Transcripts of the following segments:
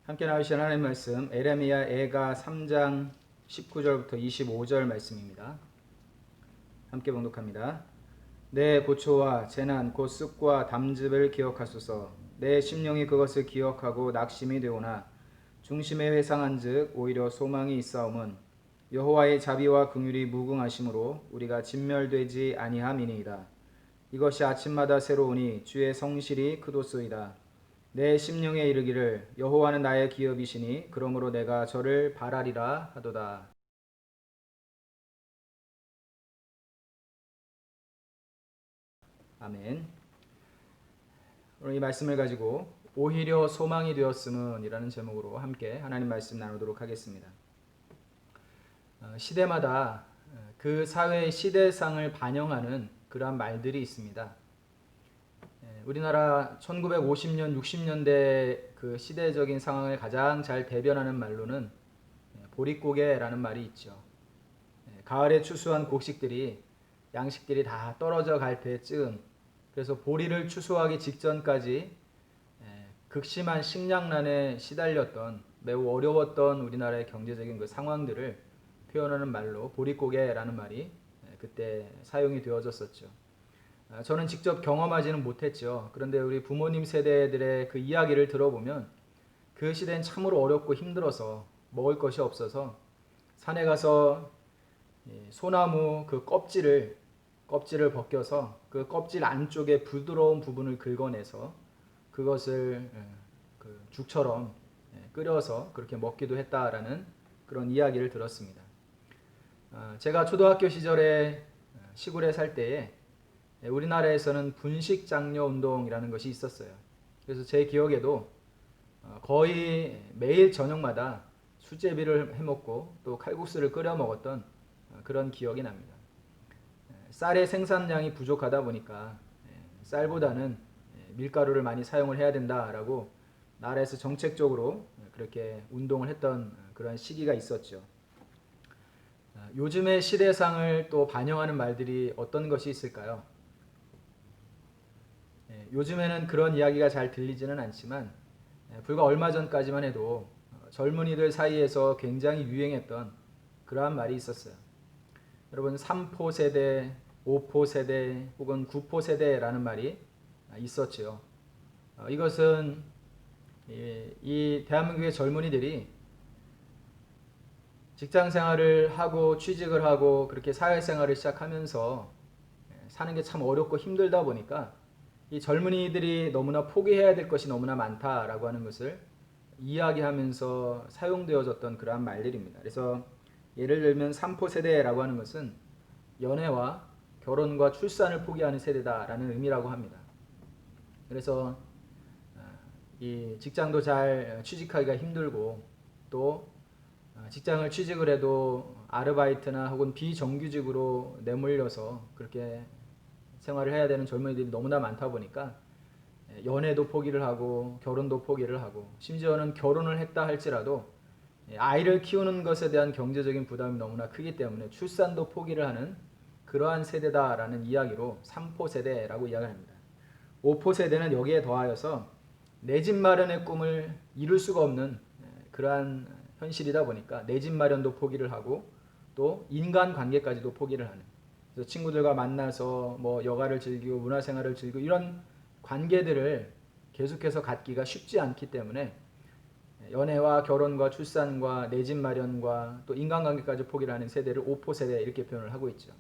함께 나누신 하나님의 말씀 에레미야 애가 3장 19절부터 25절 말씀입니다. 함께 봉독합니다. 내 고초와 재난 곧 습과 담즙을 기억하소서. 내 심령이 그것을 기억하고 낙심이 되오나 중심에 회상한즉 오히려 소망이 있사옴은 여호와의 자비와 긍휼이 무궁하심으로 우리가 진멸되지 아니함이니이다. 이것이 아침마다 새로우니 주의 성실이 크도소이다. 내 심령에 이르기를 여호와는 나의 기업이시니 그러므로 내가 저를 바라리라 하도다. 아멘. 오늘 이 말씀을 가지고 오히려 소망이 되었음은 이라는 제목으로 함께 하나님 말씀 나누도록 하겠습니다. 시대마다 그 사회의 시대상을 반영하는 그러한 말들이 있습니다. 우리나라 1950년, 60년대 그 시대적인 상황을 가장 잘 대변하는 말로는 보릿고개라는 말이 있죠. 가을에 추수한 곡식들이 양식들이 다 떨어져 갈 때쯤, 그래서 보리를 추수하기 직전까지 극심한 식량난에 시달렸던 매우 어려웠던 우리나라의 경제적인 그 상황들을 표현하는 말로 보릿고개라는 말이 그때 사용이 되어졌었죠. 저는 직접 경험하지는 못했죠. 그런데 우리 부모님 세대들의 그 이야기를 들어보면 그 시대는 참으로 어렵고 힘들어서 먹을 것이 없어서 산에 가서 소나무 그 껍질을 벗겨서 그 껍질 안쪽에 부드러운 부분을 긁어내서 그것을 그 죽처럼 끓여서 그렇게 먹기도 했다라는 그런 이야기를 들었습니다. 제가 초등학교 시절에 시골에 살 때에 우리나라에서는 분식장려 운동이라는 것이 있었어요. 그래서 제 기억에도 거의 매일 저녁마다 수제비를 해먹고 또 칼국수를 끓여 먹었던 그런 기억이 납니다. 쌀의 생산량이 부족하다 보니까 쌀보다는 밀가루를 많이 사용을 해야 된다라고 나라에서 정책적으로 그렇게 운동을 했던 그런 시기가 있었죠. 요즘의 시대상을 또 반영하는 말들이 어떤 것이 있을까요? 요즘에는 그런 이야기가 잘 들리지는 않지만 불과 얼마 전까지만 해도 젊은이들 사이에서 굉장히 유행했던 그러한 말이 있었어요. 여러분 3포 세대, 5포 세대 혹은 9포 세대라는 말이 있었죠. 이것은 이 대한민국의 젊은이들이 직장 생활을 하고 취직을 하고 그렇게 사회생활을 시작하면서 사는 게 참 어렵고 힘들다 보니까 이 젊은이들이 너무나 포기해야 될 것이 너무나 많다라고 하는 것을 이야기하면서 사용되어졌던 그러한 말들입니다. 그래서 예를 들면 3포 세대라고 하는 것은 연애와 결혼과 출산을 포기하는 세대다라는 의미라고 합니다. 그래서 이 직장도 잘 취직하기가 힘들고 또 직장을 취직을 해도 아르바이트나 혹은 비정규직으로 내몰려서 그렇게 생활을 해야 되는 젊은이들이 너무나 많다 보니까 연애도 포기를 하고 결혼도 포기를 하고 심지어는 결혼을 했다 할지라도 아이를 키우는 것에 대한 경제적인 부담이 너무나 크기 때문에 출산도 포기를 하는 그러한 세대다라는 이야기로 3포 세대라고 이야기합니다. 5포 세대는 여기에 더하여서 내 집 마련의 꿈을 이룰 수가 없는 그러한 현실이다 보니까 내 집 마련도 포기를 하고 또 인간 관계까지도 포기를 하는, 그래서 친구들과 만나서 뭐 여가를 즐기고 문화생활을 즐기고 이런 관계들을 계속해서 갖기가 쉽지 않기 때문에 연애와 결혼과 출산과 내 집 마련과 또 인간관계까지 포기를 하는 세대를 5포 세대 이렇게 표현을 하고 있죠.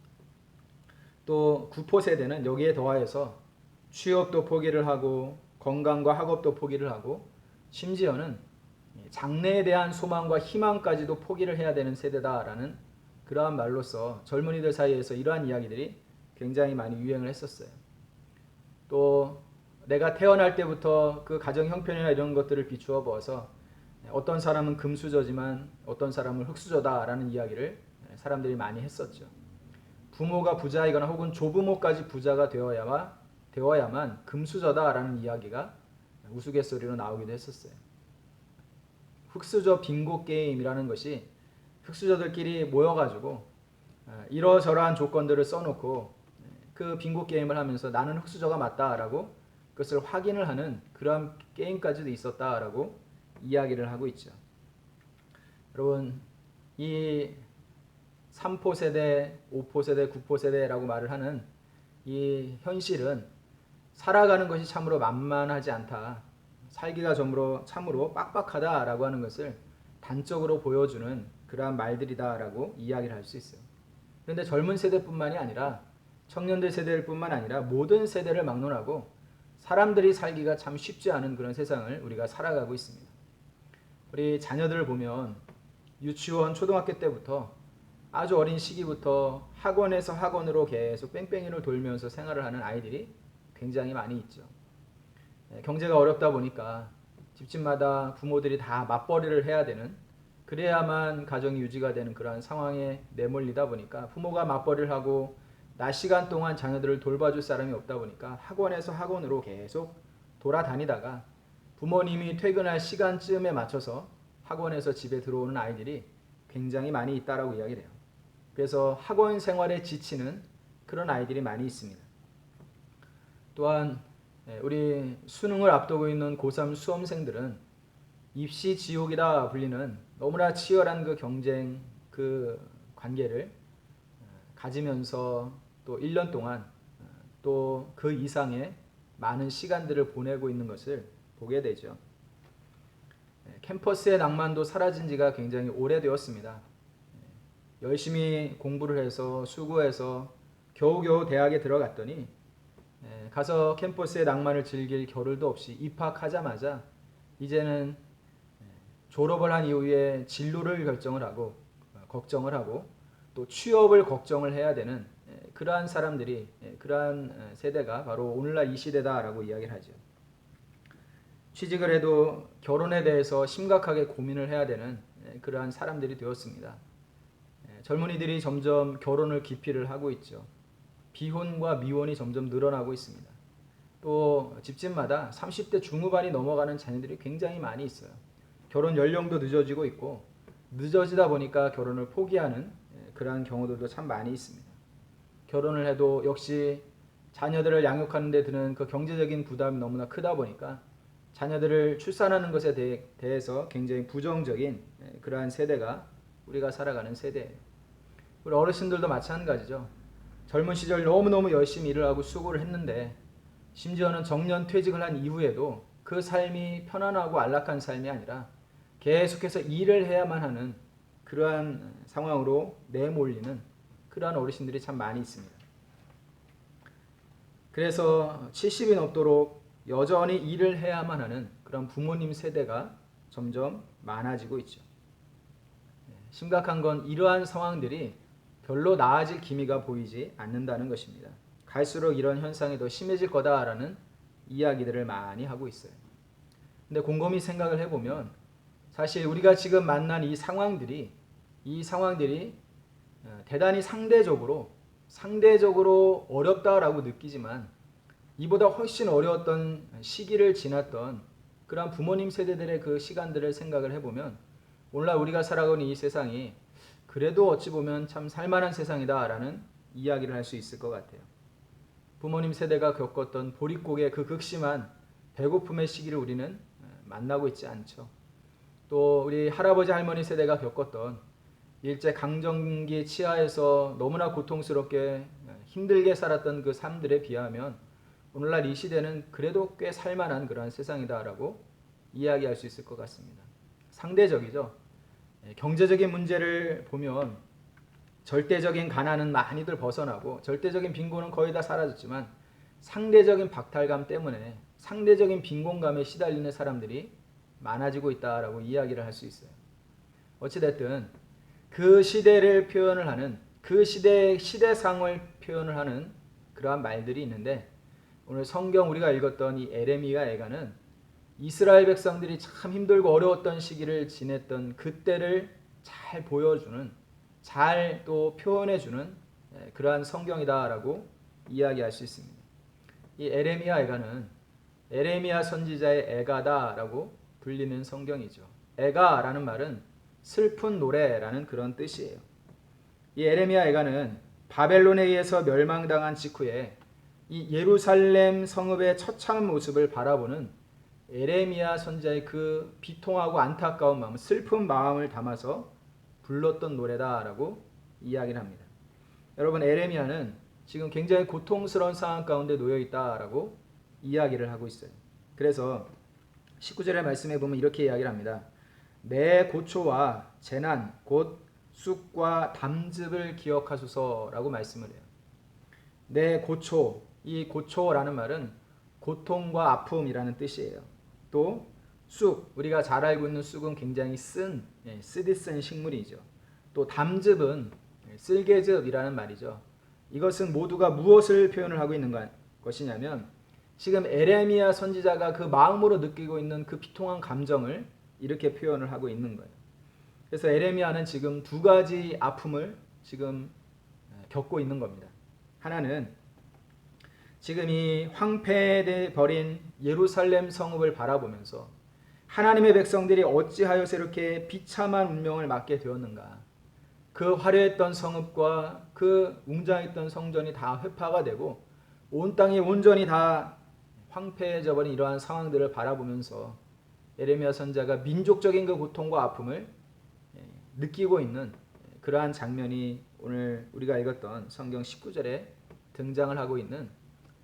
또 9포 세대는 여기에 더하여서 취업도 포기를 하고 건강과 학업도 포기를 하고 심지어는 장래에 대한 소망과 희망까지도 포기를 해야 되는 세대다라는 그러한 말로서 젊은이들 사이에서 이러한 이야기들이 굉장히 많이 유행을 했었어요. 또 내가 태어날 때부터 그 가정 형편이나 이런 것들을 비추어 보아서 어떤 사람은 금수저지만 어떤 사람은 흙수저다라는 이야기를 사람들이 많이 했었죠. 부모가 부자이거나 혹은 조부모까지 부자가 되어야만 금수저다라는 이야기가 우스갯소리로 나오기도 했었어요. 흙수저 빙고 게임이라는 것이 흙수저들끼리 모여가지고 이러저러한 조건들을 써놓고 그 빙고 게임을 하면서 나는 흙수저가 맞다라고 그것을 확인을 하는 그런 게임까지도 있었다라고 이야기를 하고 있죠. 여러분, 이 3포 세대, 5포 세대, 9포 세대라고 말을 하는 이 현실은 살아가는 것이 참으로 만만하지 않다. 살기가 참으로 빡빡하다라고 하는 것을 단적으로 보여주는 그러한 말들이다라고 이야기를 할 수 있어요. 그런데 젊은 세대뿐만이 아니라 청년들 세대뿐만 아니라 모든 세대를 막론하고 사람들이 살기가 참 쉽지 않은 그런 세상을 우리가 살아가고 있습니다. 우리 자녀들을 보면 유치원, 초등학교 때부터 아주 어린 시기부터 학원에서 학원으로 계속 뺑뺑이를 돌면서 생활을 하는 아이들이 굉장히 많이 있죠. 경제가 어렵다 보니까 집집마다 부모들이 다 맞벌이를 해야 되는, 그래야만 가정이 유지가 되는 그러한 상황에 내몰리다 보니까 부모가 맞벌이를 하고 낮 시간 동안 자녀들을 돌봐줄 사람이 없다 보니까 학원에서 학원으로 계속 돌아다니다가 부모님이 퇴근할 시간쯤에 맞춰서 학원에서 집에 들어오는 아이들이 굉장히 많이 있다라고 이야기를 해요. 그래서 학원 생활에 지치는 그런 아이들이 많이 있습니다. 또한 우리 수능을 앞두고 있는 고3 수험생들은 입시 지옥이다 불리는 너무나 치열한 그 경쟁, 그 관계를 가지면서 또 1년 동안 또 그 이상의 많은 시간들을 보내고 있는 것을 보게 되죠. 캠퍼스의 낭만도 사라진 지가 굉장히 오래되었습니다. 열심히 공부를 해서 수고해서 겨우겨우 대학에 들어갔더니 가서 캠퍼스의 낭만을 즐길 겨를도 없이 입학하자마자 이제는 졸업을 한 이후에 진로를 걱정을 하고 또 취업을 걱정을 해야 되는 그러한 사람들이, 그러한 세대가 바로 오늘날 이 시대다라고 이야기를 하죠. 취직을 해도 결혼에 대해서 심각하게 고민을 해야 되는 그러한 사람들이 되었습니다. 젊은이들이 점점 결혼을 기피를 하고 있죠. 비혼과 미혼이 점점 늘어나고 있습니다. 또 집집마다 30대 중후반이 넘어가는 자녀들이 굉장히 많이 있어요. 결혼 연령도 늦어지고 있고 늦어지다 보니까 결혼을 포기하는 그러한 경우들도 참 많이 있습니다. 결혼을 해도 역시 자녀들을 양육하는 데 드는 그 경제적인 부담이 너무나 크다 보니까 자녀들을 출산하는 것에 대해서 굉장히 부정적인 그러한 세대가 우리가 살아가는 세대예요. 우리 어르신들도 마찬가지죠. 젊은 시절 너무너무 열심히 일을 하고 수고를 했는데 심지어는 정년 퇴직을 한 이후에도 그 삶이 편안하고 안락한 삶이 아니라 계속해서 일을 해야만 하는 그러한 상황으로 내몰리는 그러한 어르신들이 참 많이 있습니다. 그래서 70이 넘도록 여전히 일을 해야만 하는 그런 부모님 세대가 점점 많아지고 있죠. 심각한 건 이러한 상황들이 별로 나아질 기미가 보이지 않는다는 것입니다. 갈수록 이런 현상이 더 심해질 거다라는 이야기들을 많이 하고 있어요. 근데 곰곰이 생각을 해보면 사실 우리가 지금 만난 이 상황들이 대단히 상대적으로 어렵다라고 느끼지만 이보다 훨씬 어려웠던 시기를 지났던 그런 부모님 세대들의 그 시간들을 생각을 해보면 오늘날 우리가 살아가는 이 세상이 그래도 어찌 보면 참 살만한 세상이다라는 이야기를 할 수 있을 것 같아요. 부모님 세대가 겪었던 보릿고개 그 극심한 배고픔의 시기를 우리는 만나고 있지 않죠. 또 우리 할아버지 할머니 세대가 겪었던 일제 강점기 치하에서 너무나 고통스럽게 힘들게 살았던 그 삶들에 비하면 오늘날 이 시대는 그래도 꽤 살만한 그러한 세상이다라고 이야기할 수 있을 것 같습니다. 상대적이죠. 경제적인 문제를 보면 절대적인 가난은 많이들 벗어나고 절대적인 빈곤은 거의 다 사라졌지만 상대적인 박탈감 때문에 상대적인 빈곤감에 시달리는 사람들이 많아지고 있다라고 이야기를 할 수 있어요. 어찌됐든 그 시대를 표현을 하는 그 시대상을 표현을 하는 그러한 말들이 있는데 오늘 성경 우리가 읽었던 이 에레미야 애가는 이스라엘 백성들이 참 힘들고 어려웠던 시기를 지냈던 그때를 잘 보여주는, 잘 또 표현해주는 그러한 성경이다라고 이야기할 수 있습니다. 이 에레미야 애가는 에레미야 선지자의 애가다라고 불리는 성경이죠. 애가라는 말은 슬픈 노래라는 그런 뜻이에요. 이 에레미야 애가는 바벨론에 의해서 멸망당한 직후에 이 예루살렘 성읍의 처참한 모습을 바라보는 에레미야 선지자의 그 비통하고 안타까운 마음, 슬픈 마음을 담아서 불렀던 노래다라고 이야기를 합니다. 여러분, 에레미야는 지금 굉장히 고통스러운 상황 가운데 놓여 있다라고 이야기를 하고 있어요. 그래서 19절의 말씀에 보면 이렇게 이야기를 합니다. 내 고초와 재난 곧 쑥과 담즙을 기억하소서라고 말씀을 해요. 내 고초, 이 고초라는 말은 고통과 아픔이라는 뜻이에요. 또 쑥, 우리가 잘 알고 있는 쑥은 굉장히 쓰디 쓴 식물이죠. 또 담즙은 쓸개즙이라는 말이죠. 이것은 모두가 무엇을 표현을 하고 있는 것이냐면 지금 에레미야 선지자가 그 마음으로 느끼고 있는 그 비통한 감정을 이렇게 표현을 하고 있는 거예요. 그래서 에레미야는 지금 두 가지 아픔을 지금 겪고 있는 겁니다. 하나는 지금 이 황폐돼 버린 예루살렘 성읍을 바라보면서 하나님의 백성들이 어찌하여서 이렇게 비참한 운명을 맞게 되었는가. 그 화려했던 성읍과 그 웅장했던 성전이 다 회파가 되고 온 땅이 온전히 다 황폐해져 버린 이러한 상황들을 바라보면서 에레미야 선지자가 민족적인 그 고통과 아픔을 느끼고 있는 그러한 장면이 오늘 우리가 읽었던 성경 19절에 등장을 하고 있는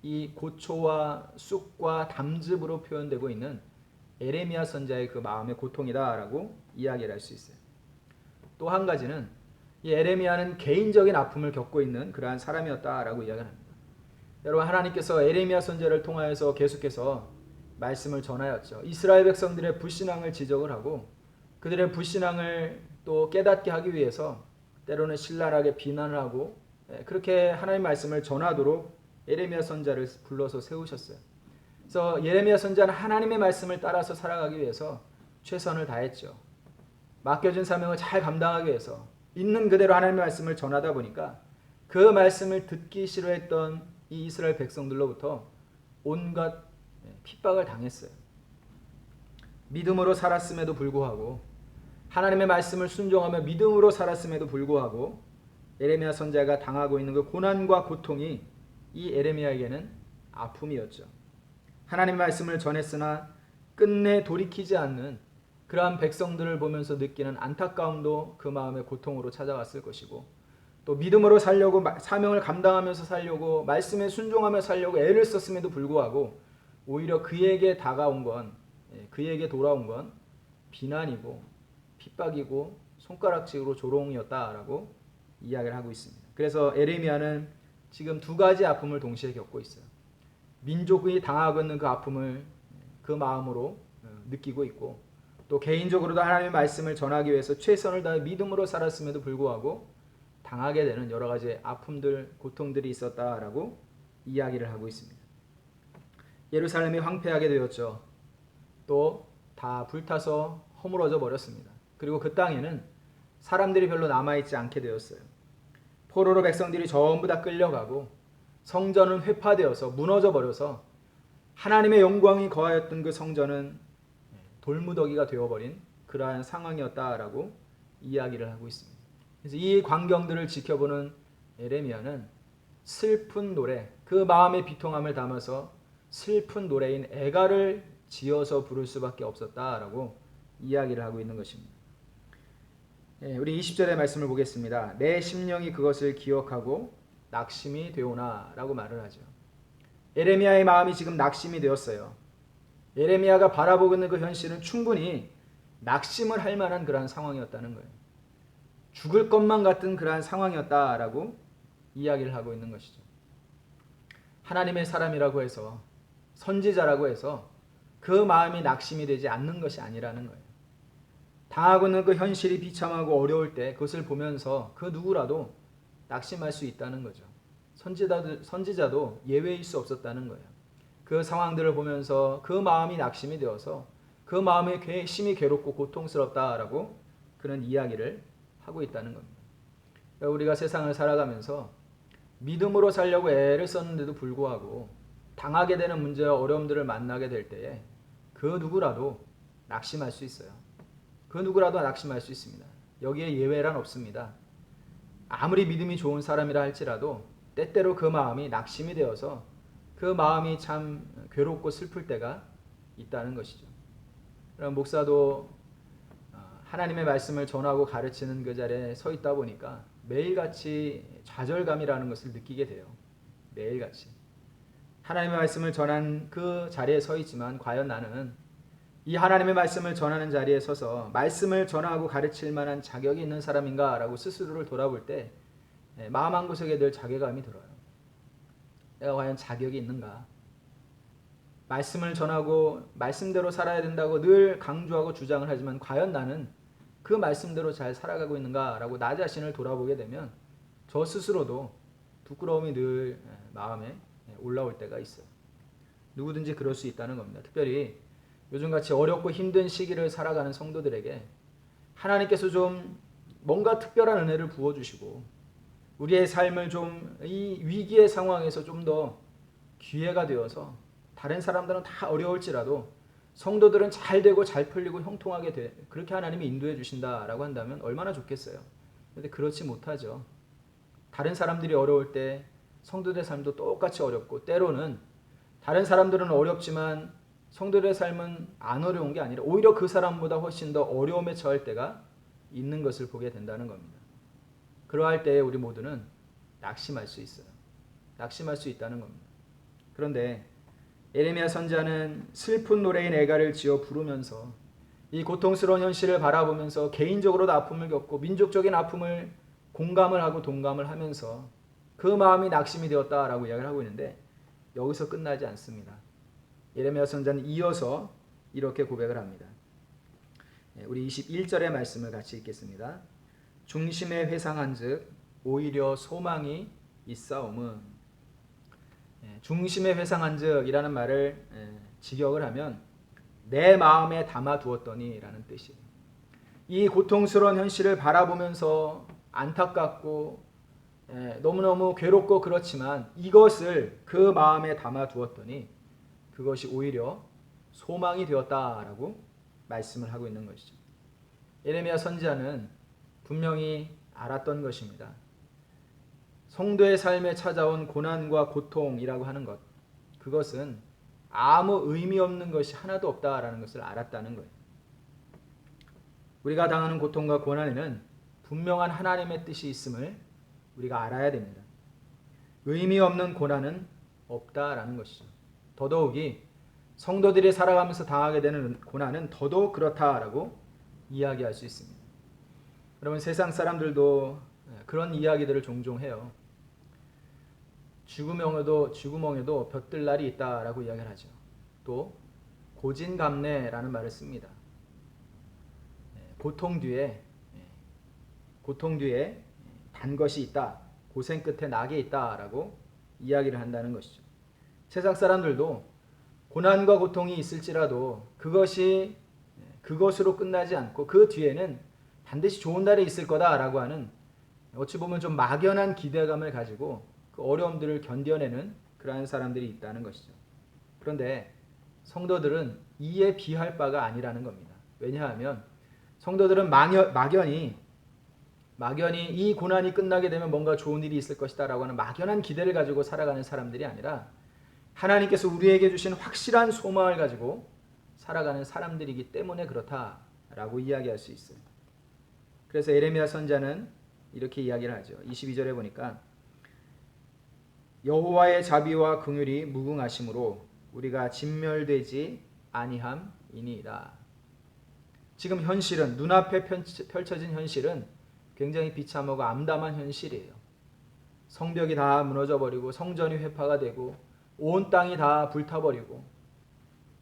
이 고초와 쑥과 담즙으로 표현되고 있는 에레미야 선지자의 그 마음의 고통이다라고 이야기를 할 수 있어요. 또 한 가지는 이 에레미야는 개인적인 아픔을 겪고 있는 그러한 사람이었다라고 이야기합니다. 여러분, 하나님께서 에레미야 선지자를 통하여서 계속해서 말씀을 전하였죠. 이스라엘 백성들의 불신앙을 지적을 하고 그들의 불신앙을 또 깨닫게 하기 위해서 때로는 신랄하게 비난을 하고 그렇게 하나님의 말씀을 전하도록 예레미야 선지자를 불러서 세우셨어요. 그래서 예레미야 선지자는 하나님의 말씀을 따라서 살아가기 위해서 최선을 다했죠. 맡겨진 사명을 잘 감당하기 위해서 있는 그대로 하나님의 말씀을 전하다 보니까 그 말씀을 듣기 싫어했던 이 이스라엘 백성들로부터 온갖 핍박을 당했어요. 믿음으로 살았음에도 불구하고 하나님의 말씀을 순종하며 믿음으로 살았음에도 불구하고 예레미야 선지자가 당하고 있는 그 고난과 고통이 이 에레미야에게는 아픔이었죠. 하나님의 말씀을 전했으나 끝내 돌이키지 않는 그러한 백성들을 보면서 느끼는 안타까움도 그 마음의 고통으로 찾아왔을 것이고 또 믿음으로 살려고 사명을 감당하면서 살려고 말씀에 순종하며 살려고 애를 썼음에도 불구하고 오히려 그에게 다가온 건 그에게 돌아온 건 비난이고 핍박이고 손가락질로 조롱이었다라고 이야기를 하고 있습니다. 그래서 에레미야는 지금 두 가지 아픔을 동시에 겪고 있어요. 민족이 당하고 있는 그 아픔을 그 마음으로 느끼고 있고 또 개인적으로도 하나님의 말씀을 전하기 위해서 최선을 다해 믿음으로 살았음에도 불구하고 당하게 되는 여러 가지 아픔들, 고통들이 있었다라고 이야기를 하고 있습니다. 예루살렘이 황폐하게 되었죠. 또 다 불타서 허물어져 버렸습니다. 그리고 그 땅에는 사람들이 별로 남아있지 않게 되었어요. 포로로 백성들이 전부 다 끌려가고 성전은 회파되어서 무너져 버려서 하나님의 영광이 거하였던 그 성전은 돌무더기가 되어버린 그러한 상황이었다라고 이야기를 하고 있습니다. 그래서 이 광경들을 지켜보는 에레미야는 슬픈 노래, 그 마음의 비통함을 담아서 슬픈 노래인 애가를 지어서 부를 수밖에 없었다라고 이야기를 하고 있는 것입니다. 우리 20절의 말씀을 보겠습니다. 내 심령이 그것을 기억하고 낙심이 되오나 라고 말을 하죠. 에레미야의 마음이 지금 낙심이 되었어요. 에레미야가 바라보고 있는 그 현실은 충분히 낙심을 할 만한 그러한 상황이었다는 거예요. 죽을 것만 같은 그러한 상황이었다라고 이야기를 하고 있는 것이죠. 하나님의 사람이라고 해서 선지자라고 해서 그 마음이 낙심이 되지 않는 것이 아니라는 거예요. 당하고 있는 그 현실이 비참하고 어려울 때 그것을 보면서 그 누구라도 낙심할 수 있다는 거죠. 선지자도 예외일 수 없었다는 거예요. 그 상황들을 보면서 그 마음이 낙심이 되어서 그 마음이 심히 괴롭고 고통스럽다라고 그런 이야기를 하고 있다는 겁니다. 우리가 세상을 살아가면서 믿음으로 살려고 애를 썼는데도 불구하고 당하게 되는 문제와 어려움들을 만나게 될 때에 그 누구라도 낙심할 수 있어요. 그 누구라도 낙심할 수 있습니다. 여기에 예외란 없습니다. 아무리 믿음이 좋은 사람이라 할지라도 때때로 그 마음이 낙심이 되어서 그 마음이 참 괴롭고 슬플 때가 있다는 것이죠. 그럼 목사도 하나님의 말씀을 전하고 가르치는 그 자리에 서 있다 보니까 매일같이 좌절감이라는 것을 느끼게 돼요. 매일같이. 하나님의 말씀을 전한 그 자리에 서 있지만 과연 나는 이 하나님의 말씀을 전하는 자리에 서서 말씀을 전하고 가르칠 만한 자격이 있는 사람인가 라고 스스로를 돌아볼 때 마음 한구석에 늘 자괴감이 들어요. 내가 과연 자격이 있는가? 말씀을 전하고 말씀대로 살아야 된다고 늘 강조하고 주장을 하지만 과연 나는 그 말씀대로 잘 살아가고 있는가 라고 나 자신을 돌아보게 되면 저 스스로도 부끄러움이 늘 마음에 올라올 때가 있어요. 누구든지 그럴 수 있다는 겁니다. 특별히 요즘같이 어렵고 힘든 시기를 살아가는 성도들에게 하나님께서 좀 뭔가 특별한 은혜를 부어주시고 우리의 삶을 좀 이 위기의 상황에서 좀 더 기회가 되어서 다른 사람들은 다 어려울지라도 성도들은 잘 되고 잘 풀리고 형통하게 돼. 그렇게 하나님이 인도해 주신다라고 한다면 얼마나 좋겠어요. 그런데 그렇지 못하죠. 다른 사람들이 어려울 때 성도들의 삶도 똑같이 어렵고 때로는 다른 사람들은 어렵지만 성도들의 삶은 안 어려운 게 아니라 오히려 그 사람보다 훨씬 더 어려움에 처할 때가 있는 것을 보게 된다는 겁니다. 그러할 때에 우리 모두는 낙심할 수 있어요. 낙심할 수 있다는 겁니다. 그런데 예레미야 선지자는 슬픈 노래인 애가를 지어 부르면서 이 고통스러운 현실을 바라보면서 개인적으로도 아픔을 겪고 민족적인 아픔을 공감을 하고 동감을 하면서 그 마음이 낙심이 되었다라고 이야기를 하고 있는데 여기서 끝나지 않습니다. 예레미야 선지자는 이어서 이렇게 고백을 합니다. 우리 21절의 말씀을 같이 읽겠습니다. 중심에 회상한즉 오히려 소망이 있사옴은 중심에 회상한즉이라는 말을 직역을 하면 내 마음에 담아두었더니 라는 뜻이에요. 이 고통스러운 현실을 바라보면서 안타깝고 너무너무 괴롭고 그렇지만 이것을 그 마음에 담아두었더니 그것이 오히려 소망이 되었다라고 말씀을 하고 있는 것이죠. 예레미야 선지자는 분명히 알았던 것입니다. 성도의 삶에 찾아온 고난과 고통이라고 하는 것, 그것은 아무 의미 없는 것이 하나도 없다라는 것을 알았다는 거예요. 우리가 당하는 고통과 고난에는 분명한 하나님의 뜻이 있음을 우리가 알아야 됩니다. 의미 없는 고난은 없다라는 것이죠. 더더욱이 성도들이 살아가면서 당하게 되는 고난은 더더욱 그렇다라고 이야기할 수 있습니다. 여러분, 세상 사람들도 그런 이야기들을 종종 해요. 쥐구멍에도 볕들 날이 있다라고 이야기를 하죠. 또 고진감래라는 말을 씁니다. 고통 뒤에 단 것이 있다. 고생 끝에 낙이 있다라고 이야기를 한다는 것이죠. 세상 사람들도 고난과 고통이 있을지라도 그것이 그것으로 끝나지 않고 그 뒤에는 반드시 좋은 날이 있을 거다라고 하는 어찌 보면 좀 막연한 기대감을 가지고 그 어려움들을 견뎌내는 그러한 사람들이 있다는 것이죠. 그런데 성도들은 이에 비할 바가 아니라는 겁니다. 왜냐하면 성도들은 막연히 이 고난이 끝나게 되면 뭔가 좋은 일이 있을 것이다 라고 하는 막연한 기대를 가지고 살아가는 사람들이 아니라 하나님께서 우리에게 주신 확실한 소망을 가지고 살아가는 사람들이기 때문에 그렇다라고 이야기할 수 있어요. 그래서 예레미야 선지자는 이렇게 이야기를 하죠. 22절에 보니까 여호와의 자비와 긍휼이 무궁하심으로 우리가 진멸되지 아니함이니이다. 지금 현실은 눈앞에 펼쳐진 현실은 굉장히 비참하고 암담한 현실이에요. 성벽이 다 무너져버리고 성전이 회파가 되고 온 땅이 다 불타버리고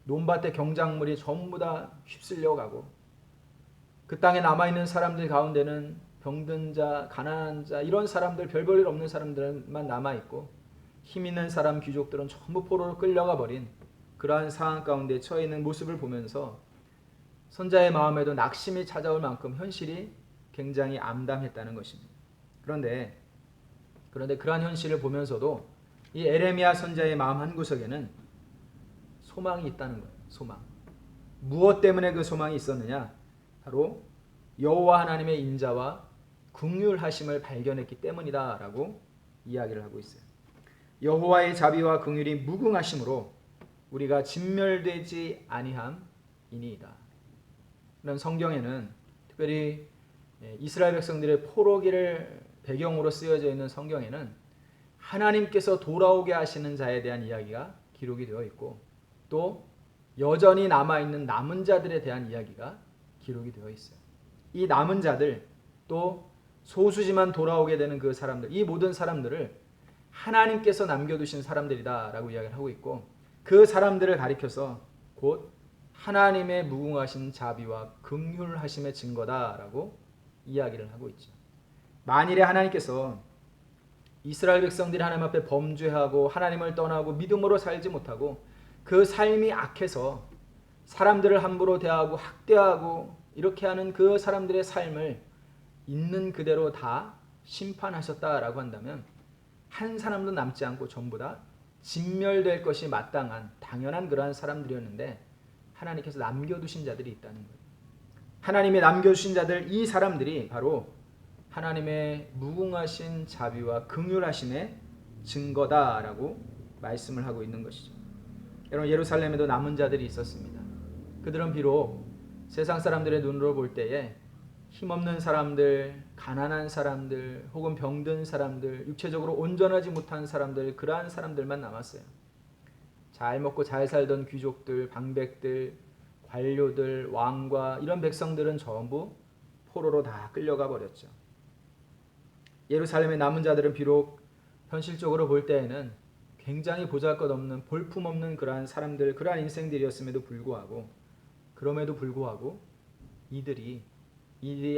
논밭의 경작물이 전부 다 휩쓸려가고 그 땅에 남아있는 사람들 가운데는 병든 자, 가난한 자 이런 사람들 별 볼 일 없는 사람들만 남아있고 힘 있는 사람 귀족들은 전부 포로로 끌려가 버린 그러한 상황 가운데 처해 있는 모습을 보면서 선자의 마음에도 낙심이 찾아올 만큼 현실이 굉장히 암담했다는 것입니다. 그런데 그러한 현실을 보면서도 이 에레미야 선자의 마음 한구석에는 소망이 있다는 거예요. 소망. 무엇 때문에 그 소망이 있었느냐? 바로 여호와 하나님의 인자와 긍휼하심을 발견했기 때문이다라고 이야기를 하고 있어요. 여호와의 자비와 긍휼이 무궁하심으로 우리가 진멸되지 아니함이니이다. 이런 성경에는 특별히 이스라엘 백성들의 포로기를 배경으로 쓰여져 있는 성경에는 하나님께서 돌아오게 하시는 자에 대한 이야기가 기록이 되어 있고 또 여전히 남아있는 남은 자들에 대한 이야기가 기록이 되어 있어요. 이 남은 자들 또 소수지만 돌아오게 되는 그 사람들, 이 모든 사람들을 하나님께서 남겨두신 사람들이다 라고 이야기를 하고 있고 그 사람들을 가리켜서 곧 하나님의 무궁하신 자비와 긍휼하심의 증거다 라고 이야기를 하고 있죠. 만일에 하나님께서 이스라엘 백성들이 하나님 앞에 범죄하고 하나님을 떠나고 믿음으로 살지 못하고 그 삶이 악해서 사람들을 함부로 대하고 학대하고 이렇게 하는 그 사람들의 삶을 있는 그대로 다 심판하셨다라고 한다면 한 사람도 남지 않고 전부 다 진멸될 것이 마땅한 당연한 그러한 사람들이었는데 하나님께서 남겨두신 자들이 있다는 거예요. 하나님의 남겨주신 자들 이 사람들이 바로 하나님의 무궁하신 자비와 긍휼하심의 증거다라고 말씀을 하고 있는 것이죠. 여러분 예루살렘에도 남은 자들이 있었습니다. 그들은 비록 세상 사람들의 눈으로 볼 때에 힘없는 사람들, 가난한 사람들, 혹은 병든 사람들, 육체적으로 온전하지 못한 사람들, 그러한 사람들만 남았어요. 잘 먹고 잘 살던 귀족들, 방백들, 관료들, 왕과 이런 백성들은 전부 포로로 다 끌려가 버렸죠. 예루살렘의 남은 자들은 비록 현실적으로 볼 때에는 굉장히 보잘것없는 볼품없는 그러한 사람들, 그러한 인생들이었음에도 불구하고 그럼에도 불구하고 이들이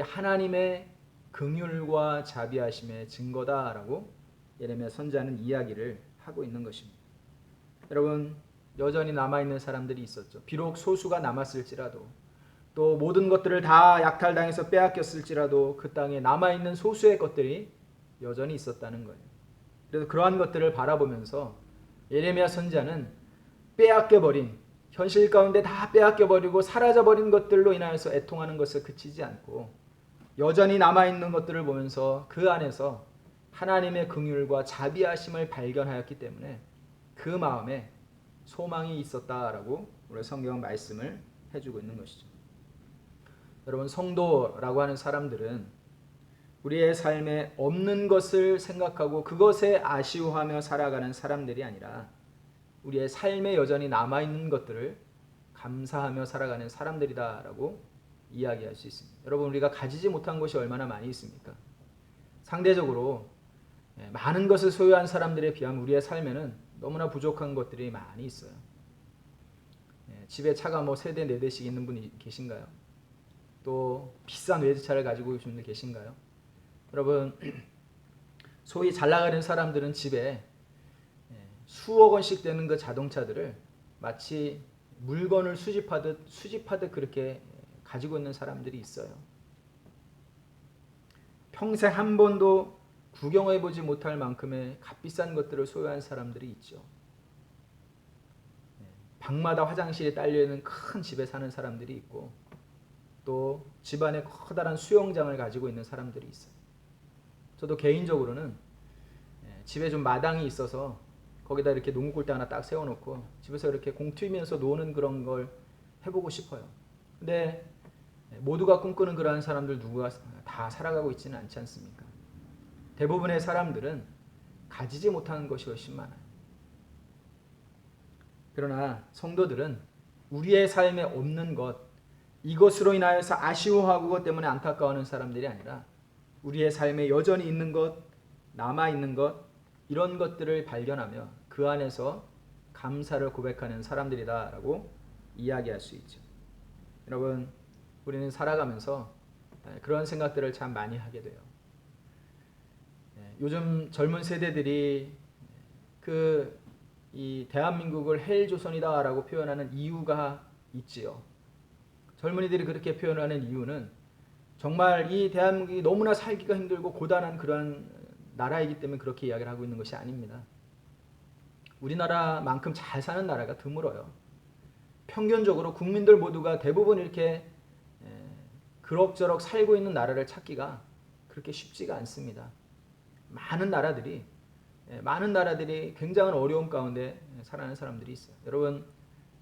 하나님의 긍휼과 자비하심의 증거다라고 예레미야 선지자는 이야기를 하고 있는 것입니다. 여러분 여전히 남아있는 사람들이 있었죠. 비록 소수가 남았을지라도 또 모든 것들을 다 약탈당해서 빼앗겼을지라도 그 땅에 남아있는 소수의 것들이 여전히 있었다는 거예요. 그래서 그러한 것들을 바라보면서 예레미야 선지자는 빼앗겨버린 현실 가운데 다 빼앗겨버리고 사라져버린 것들로 인하여서 애통하는 것을 그치지 않고 여전히 남아있는 것들을 보면서 그 안에서 하나님의 긍휼과 자비하심을 발견하였기 때문에 그 마음에 소망이 있었다라고 우리 성경 말씀을 해주고 있는 것이죠. 여러분 성도라고 하는 사람들은 우리의 삶에 없는 것을 생각하고 그것에 아쉬워하며 살아가는 사람들이 아니라 우리의 삶에 여전히 남아있는 것들을 감사하며 살아가는 사람들이다라고 이야기할 수 있습니다. 여러분 우리가 가지지 못한 것이 얼마나 많이 있습니까? 상대적으로 많은 것을 소유한 사람들에 비하면 우리의 삶에는 너무나 부족한 것들이 많이 있어요. 집에 차가 뭐 3대 4대씩 있는 분이 계신가요? 또 비싼 외제차를 가지고 계신 분들 계신가요? 여러분 소위 잘 나가는 사람들은 집에 수억 원씩 되는 그 자동차들을 마치 물건을 수집하듯 그렇게 가지고 있는 사람들이 있어요. 평생 한 번도 구경해보지 못할 만큼의 값비싼 것들을 소유한 사람들이 있죠. 방마다 화장실에 딸려있는 큰 집에 사는 사람들이 있고 또 집안에 커다란 수영장을 가지고 있는 사람들이 있어요. 저도 개인적으로는 집에 좀 마당이 있어서 거기다 이렇게 농구 골대 하나 딱 세워놓고 집에서 이렇게 공 튀면서 노는 그런 걸 해보고 싶어요. 근데 모두가 꿈꾸는 그러한 사람들 누구가 다 살아가고 있지는 않지 않습니까? 대부분의 사람들은 가지지 못하는 것이 훨씬 많아요. 그러나 성도들은 우리의 삶에 없는 것, 이것으로 인하여서 아쉬워하고 그것 때문에 안타까워하는 사람들이 아니라 우리의 삶에 여전히 있는 것, 남아있는 것, 이런 것들을 발견하며 그 안에서 감사를 고백하는 사람들이다라고 이야기할 수 있죠. 여러분, 우리는 살아가면서 그런 생각들을 참 많이 하게 돼요. 요즘 젊은 세대들이 이 대한민국을 헬조선이다라고 표현하는 이유가 있지요. 젊은이들이 그렇게 표현하는 이유는 정말 이 대한민국이 너무나 살기가 힘들고 고단한 그런 나라이기 때문에 그렇게 이야기를 하고 있는 것이 아닙니다. 우리나라만큼 잘 사는 나라가 드물어요. 평균적으로 국민들 모두가 대부분 이렇게 그럭저럭 살고 있는 나라를 찾기가 그렇게 쉽지가 않습니다. 많은 나라들이 굉장한 어려움 가운데 살아가는 사람들이 있어요. 여러분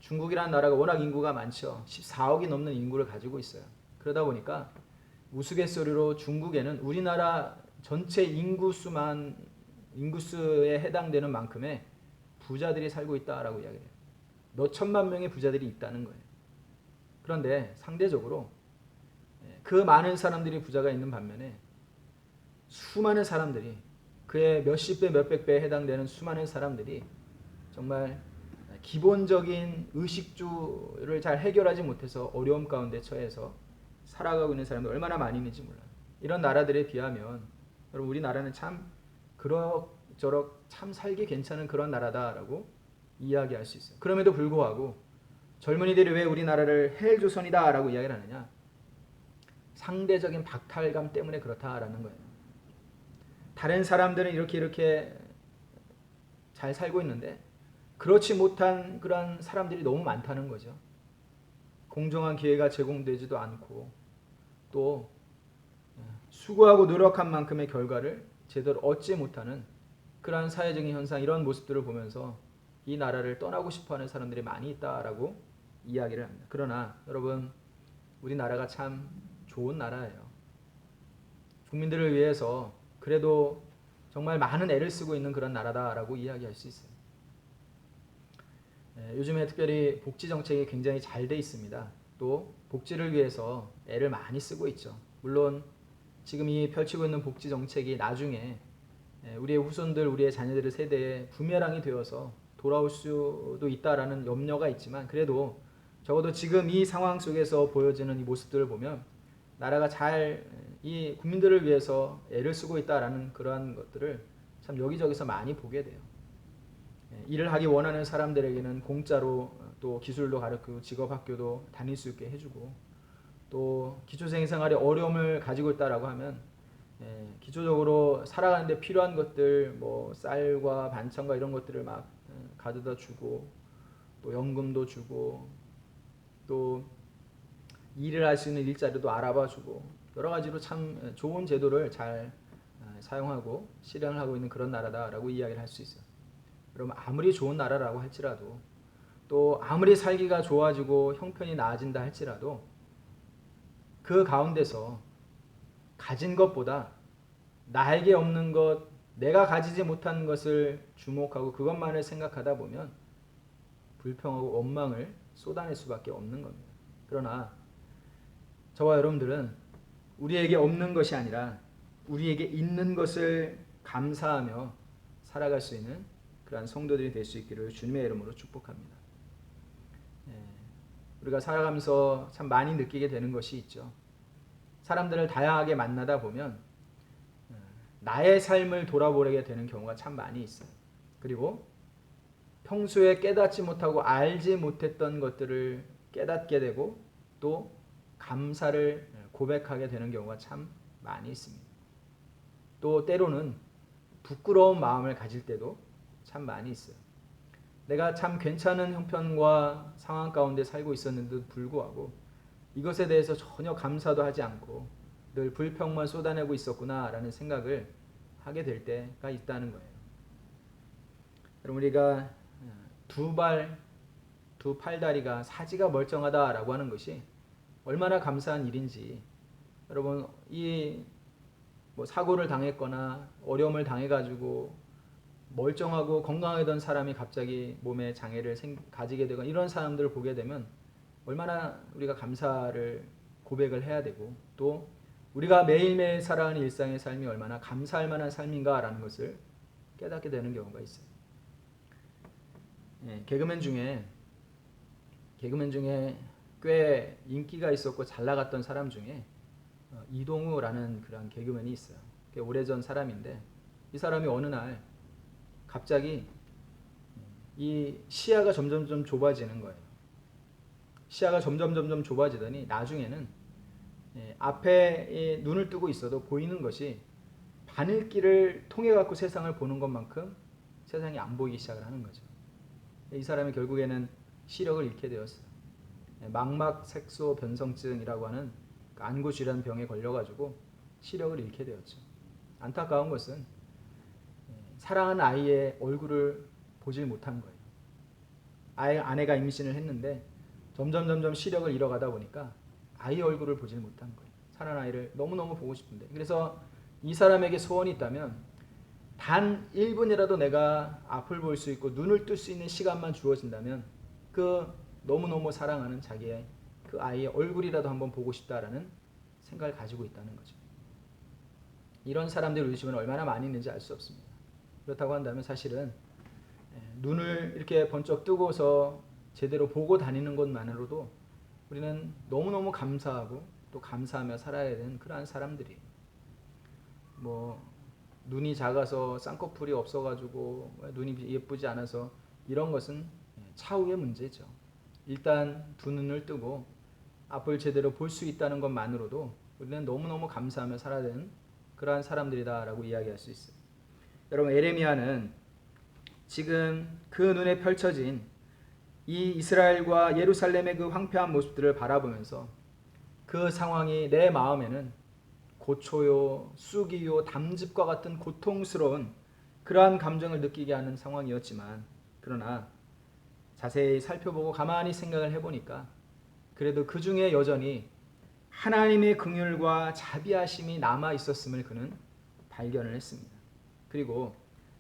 중국이라는 나라가 워낙 인구가 많죠. 14억이 넘는 인구를 가지고 있어요. 그러다 보니까 우스갯소리로 중국에는 우리나라 전체 인구수에 해당되는 만큼의 부자들이 살고 있다라고 이야기해요. 몇 천만 명의 부자들이 있다는 거예요. 그런데 상대적으로 그 많은 사람들이 부자가 있는 반면에 수많은 사람들이, 그의 몇십 배 몇백 배에 해당되는 수많은 사람들이 정말 기본적인 의식주를 잘 해결하지 못해서 어려움 가운데 처해서 살아가고 있는 사람들 얼마나 많이 있는지 몰라요. 이런 나라들에 비하면 여러분 우리나라는 참 그럭저럭 참 살기 괜찮은 그런 나라다라고 이야기할 수 있어요. 그럼에도 불구하고 젊은이들이 왜 우리나라를 헬조선이다라고 이야기를 하느냐? 상대적인 박탈감 때문에 그렇다라는 거예요. 다른 사람들은 이렇게 잘 살고 있는데 그렇지 못한 그런 사람들이 너무 많다는 거죠. 공정한 기회가 제공되지도 않고 또 수고하고 노력한 만큼의 결과를 제대로 얻지 못하는 그러한 사회적인 현상, 이런 모습들을 보면서 이 나라를 떠나고 싶어하는 사람들이 많이 있다라고 이야기를 합니다. 그러나 여러분 우리나라가 참 좋은 나라예요. 국민들을 위해서 그래도 정말 많은 애를 쓰고 있는 그런 나라다라고 이야기할 수 있어요. 요즘에 특별히 복지 정책이 굉장히 잘 돼 있습니다. 또 복지를 위해서 애를 많이 쓰고 있죠. 물론 지금 이 펼치고 있는 복지 정책이 나중에 우리의 후손들, 우리의 자녀들의 세대에 부메랑이 되어서 돌아올 수도 있다라는 염려가 있지만, 그래도 적어도 지금 이 상황 속에서 보여지는 이 모습들을 보면 나라가 잘 이 국민들을 위해서 애를 쓰고 있다라는 그러한 것들을 참 여기저기서 많이 보게 돼요. 일을 하기 원하는 사람들에게는 공짜로 또 기술도 가르치고 직업학교도 다닐 수 있게 해주고, 또 기초생 생활에 어려움을 가지고 있다라고 하면 기초적으로 살아가는데 필요한 것들, 뭐 쌀과 반찬과 이런 것들을 막 가져다 주고, 또 연금도 주고, 또 일을 할 수 있는 일자리도 알아봐 주고, 여러 가지로 참 좋은 제도를 잘 사용하고 실행을 하고 있는 그런 나라다라고 이야기를 할 수 있어요. 여러분 아무리 좋은 나라라고 할지라도, 또 아무리 살기가 좋아지고 형편이 나아진다 할지라도 그 가운데서 가진 것보다 나에게 없는 것, 내가 가지지 못한 것을 주목하고 그것만을 생각하다 보면 불평하고 원망을 쏟아낼 수밖에 없는 겁니다. 그러나 저와 여러분들은 우리에게 없는 것이 아니라 우리에게 있는 것을 감사하며 살아갈 수 있는 그러한 성도들이 될 수 있기를 주님의 이름으로 축복합니다. 우리가 살아가면서 참 많이 느끼게 되는 것이 있죠. 사람들을 다양하게 만나다 보면 나의 삶을 돌아보게 되는 경우가 참 많이 있어요. 그리고 평소에 깨닫지 못하고 알지 못했던 것들을 깨닫게 되고 또 감사를 고백하게 되는 경우가 참 많이 있습니다. 또 때로는 부끄러운 마음을 가질 때도 참 많이 있어요. 내가 참 괜찮은 형편과 상황 가운데 살고 있었는데도 불구하고 이것에 대해서 전혀 감사도 하지 않고 늘 불평만 쏟아내고 있었구나라는 생각을 하게 될 때가 있다는 거예요. 여러분 우리가 두 팔다리가 사지가 멀쩡하다라고 하는 것이 얼마나 감사한 일인지, 여러분 이 뭐 사고를 당했거나 어려움을 당해가지고 멀쩡하고 건강하던 사람이 갑자기 몸에 장애를 가지게 되거나 이런 사람들을 보게 되면 얼마나 우리가 감사를 고백을 해야 되고, 또 우리가 매일매일 살아가는 일상의 삶이 얼마나 감사할 만한 삶인가라는 것을 깨닫게 되는 경우가 있어요. 개그맨 중에 꽤 인기가 있었고 잘 나갔던 사람 중에 이동우라는 그런 개그맨이 있어요. 꽤 오래전 사람인데 이 사람이 어느 날 갑자기 이 시야가 점점 좁아지는 거예요. 시야가 점점 좁아지더니 나중에는 앞에 눈을 뜨고 있어도 보이는 것이 바늘길을 통해 갖고 세상을 보는 것만큼 세상이 안 보이기 시작을 하는 거죠. 이 사람이 결국에는 시력을 잃게 되었어요. 망막색소 변성증이라고 하는 안구질환 병에 걸려가지고 시력을 잃게 되었죠. 안타까운 것은 사랑하는 아이의 얼굴을 보질 못한 거예요. 아내가 임신을 했는데 점점 시력을 잃어가다 보니까 아이 얼굴을 보질 못한 거예요. 사는 아이를 너무너무 보고 싶은데. 그래서 이 사람에게 소원이 있다면 단 1분이라도 내가 앞을 볼 수 있고 눈을 뜰 수 있는 시간만 주어진다면 그 너무너무 사랑하는 자기의 그 아이의 얼굴이라도 한번 보고 싶다라는 생각을 가지고 있다는 거죠. 이런 사람들이 우리 주변에 얼마나 많이 있는지 알 수 없습니다. 그렇다고 한다면 사실은 눈을 이렇게 번쩍 뜨고서 제대로 보고 다니는 것만으로도 우리는 너무너무 감사하고 또 감사하며 살아야 되는 그러한 사람들이, 뭐 눈이 작아서 쌍꺼풀이 없어가지고 눈이 예쁘지 않아서 이런 것은 차후의 문제죠. 일단 두 눈을 뜨고 앞을 제대로 볼 수 있다는 것만으로도 우리는 너무너무 감사하며 살아야 되는 그러한 사람들이다라고 이야기할 수 있어요. 여러분, 에레미야는 지금 그 눈에 펼쳐진 이 이스라엘과 예루살렘의 그 황폐한 모습들을 바라보면서 그 상황이 내 마음에는 고초요, 쑥이요, 담즙과 같은 고통스러운 그러한 감정을 느끼게 하는 상황이었지만, 그러나 자세히 살펴보고 가만히 생각을 해보니까 그래도 그 중에 여전히 하나님의 긍휼과 자비하심이 남아 있었음을 그는 발견을 했습니다. 그리고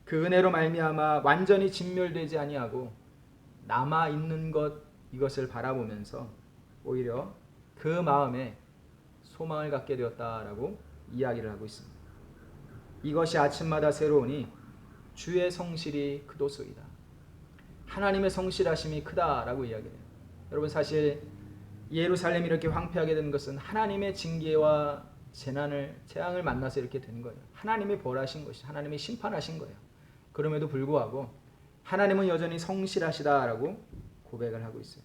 그 은혜로 말미암아 완전히 진멸되지 아니하고 남아 있는 것, 이것을 바라보면서 오히려 그 마음에 소망을 갖게 되었다라고 이야기를 하고 있습니다. 이것이 아침마다 새로우니 주의 성실이 크도소이다. 하나님의 성실하심이 크다라고 이야기해요. 여러분, 사실 예루살렘이 이렇게 황폐하게 된 것은 하나님의 징계와 재앙을 만나서 이렇게 된 거예요. 하나님이 벌하신 것이, 하나님이 심판하신 거예요. 그럼에도 불구하고 하나님은 여전히 성실하시다라고 고백을 하고 있어요.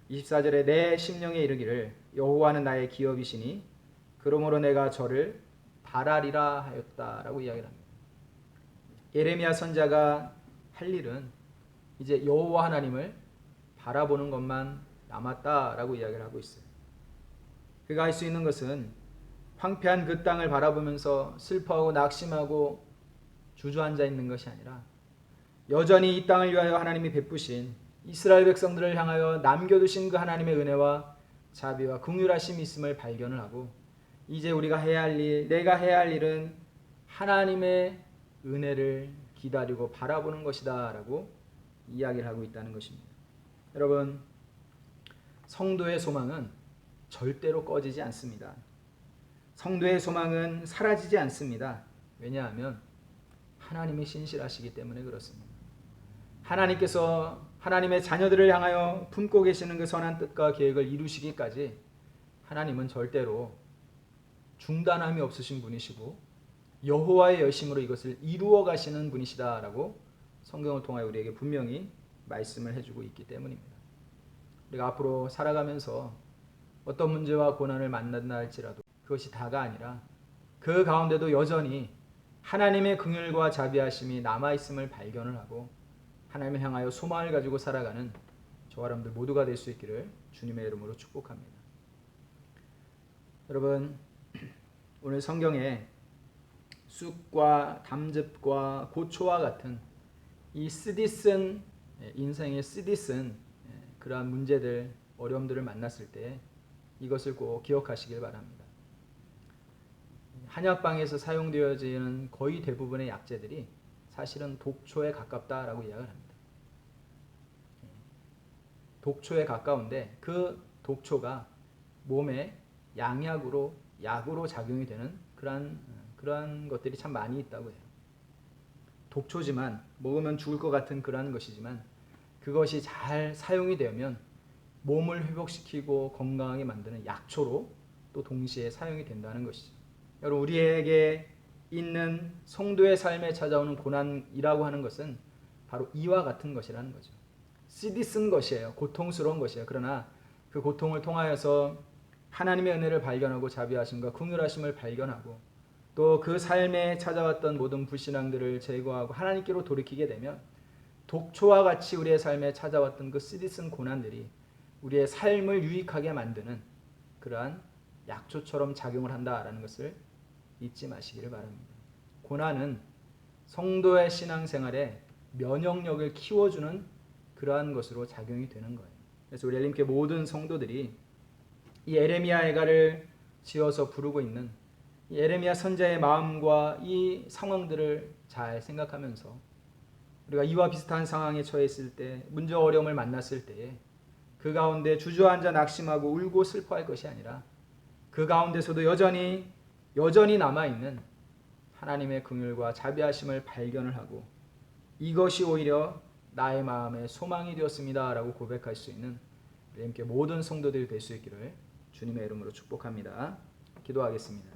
24절에 내 심령에 이르기를 여호와는 나의 기업이시니 그러므로 내가 저를 바라리라 하였다라고 이야기를 합니다. 예레미야 선지자가 할 일은 이제 여호와 하나님을 바라보는 것만 남았다라고 이야기를 하고 있어요. 그가 할 수 있는 것은 황폐한 그 땅을 바라보면서 슬퍼하고 낙심하고 주저앉아 있는 것이 아니라 여전히 이 땅을 위하여 하나님이 베푸신 이스라엘 백성들을 향하여 남겨두신 그 하나님의 은혜와 자비와 긍휼하심이 있음을 발견을 하고, 이제 우리가 해야 할 일, 내가 해야 할 일은 하나님의 은혜를 기다리고 바라보는 것이다 라고 이야기를 하고 있다는 것입니다. 여러분, 성도의 소망은 절대로 꺼지지 않습니다. 성도의 소망은 사라지지 않습니다. 왜냐하면 하나님이 신실하시기 때문에 그렇습니다. 하나님께서 하나님의 자녀들을 향하여 품고 계시는 그 선한 뜻과 계획을 이루시기까지 하나님은 절대로 중단함이 없으신 분이시고 여호와의 여심으로 이것을 이루어 가시는 분이시다라고 성경을 통하여 우리에게 분명히 말씀을 해주고 있기 때문입니다. 우리가 앞으로 살아가면서 어떤 문제와 고난을 만난다 할지라도 그것이 다가 아니라 그 가운데도 여전히 하나님의 긍휼과 자비하심이 남아있음을 발견을 하고 하나님을 향하여 소망을 가지고 살아가는 저와 여러분들 모두가 될 수 있기를 주님의 이름으로 축복합니다. 여러분, 오늘 성경에 쑥과 담즙과 고초와 같은 이 쓰디쓴 인생의 쓰디쓴 그러한 문제들, 어려움들을 만났을 때 이것을 꼭 기억하시길 바랍니다. 한약방에서 사용되어지는 거의 대부분의 약재들이 사실은 독초에 가깝다라고 이야기를 합니다. 독초에 가까운데 그 독초가 몸에 약으로 작용이 되는 그러한 것들이 참 많이 있다고 해요. 독초지만 먹으면 죽을 것 같은 그러한 것이지만 그것이 잘 사용이 되면 몸을 회복시키고 건강하게 만드는 약초로 또 동시에 사용이 된다는 것이죠. 여러분, 우리에게 있는 성도의 삶에 찾아오는 고난이라고 하는 것은 바로 이와 같은 것이라는 거죠. 쓰디쓴 것이에요. 고통스러운 것이에요. 그러나 그 고통을 통하여서 하나님의 은혜를 발견하고 자비하심과 긍휼하심을 발견하고 또 그 삶에 찾아왔던 모든 불신앙들을 제거하고 하나님께로 돌이키게 되면 독초와 같이 우리의 삶에 찾아왔던 그 쓰디쓴 고난들이 우리의 삶을 유익하게 만드는 그러한 약초처럼 작용을 한다라는 것을 잊지 마시기를 바랍니다. 고난은 성도의 신앙생활에 면역력을 키워주는 그러한 것으로 작용이 되는 거예요. 그래서 우리 엘림교회 모든 성도들이 이 에레미야 애가를 지어서 부르고 있는 이 에레미야 선지자의 마음과 이 상황들을 잘 생각하면서 우리가 이와 비슷한 상황에 처해 있을 때, 문제와 어려움을 만났을 때에 그 가운데 주저앉아 낙심하고 울고 슬퍼할 것이 아니라 그 가운데서도 여전히 남아있는 하나님의 긍휼과 자비하심을 발견을 하고 이것이 오히려 나의 마음의 소망이 되었습니다 라고 고백할 수 있는 우리 모든 성도들이 될 수 있기를 주님의 이름으로 축복합니다. 기도하겠습니다.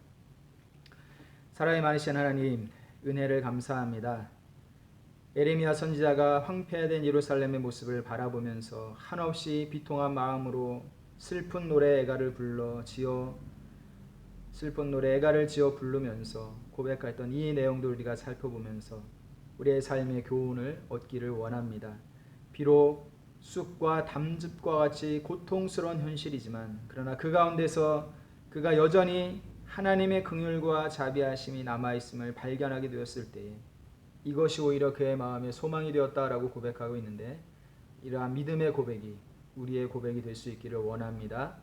사랑이 많으신 하나님, 은혜를 감사합니다. 에레미야 선지자가 황폐화된 예루살렘의 모습을 바라보면서 한없이 비통한 마음으로 슬픈 노래 애가를 지어 부르면서 고백했던 이 내용들 우리가 살펴보면서 우리의 삶의 교훈을 얻기를 원합니다. 비록 쑥과 담즙과 같이 고통스러운 현실이지만 그러나 그 가운데서 그가 여전히 하나님의 긍휼과 자비하심이 남아있음을 발견하게 되었을 때에 이것이 오히려 그의 마음의 소망이 되었다라고 고백하고 있는데 이러한 믿음의 고백이 우리의 고백이 될 수 있기를 원합니다.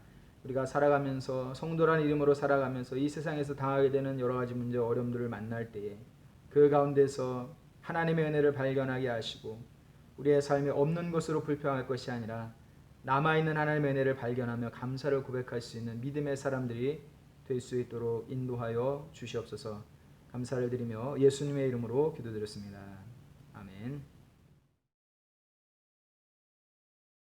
우리가 살아가면서 성도라는 이름으로 살아가면서 이 세상에서 당하게 되는 여러 가지 문제 어려움들을 만날 때에 그 가운데서 하나님의 은혜를 발견하게 하시고 우리의 삶에 없는 것으로 불평할 것이 아니라 남아있는 하나님의 은혜를 발견하며 감사를 고백할 수 있는 믿음의 사람들이 될 수 있도록 인도하여 주시옵소서. 감사를 드리며 예수님의 이름으로 기도드렸습니다. 아멘.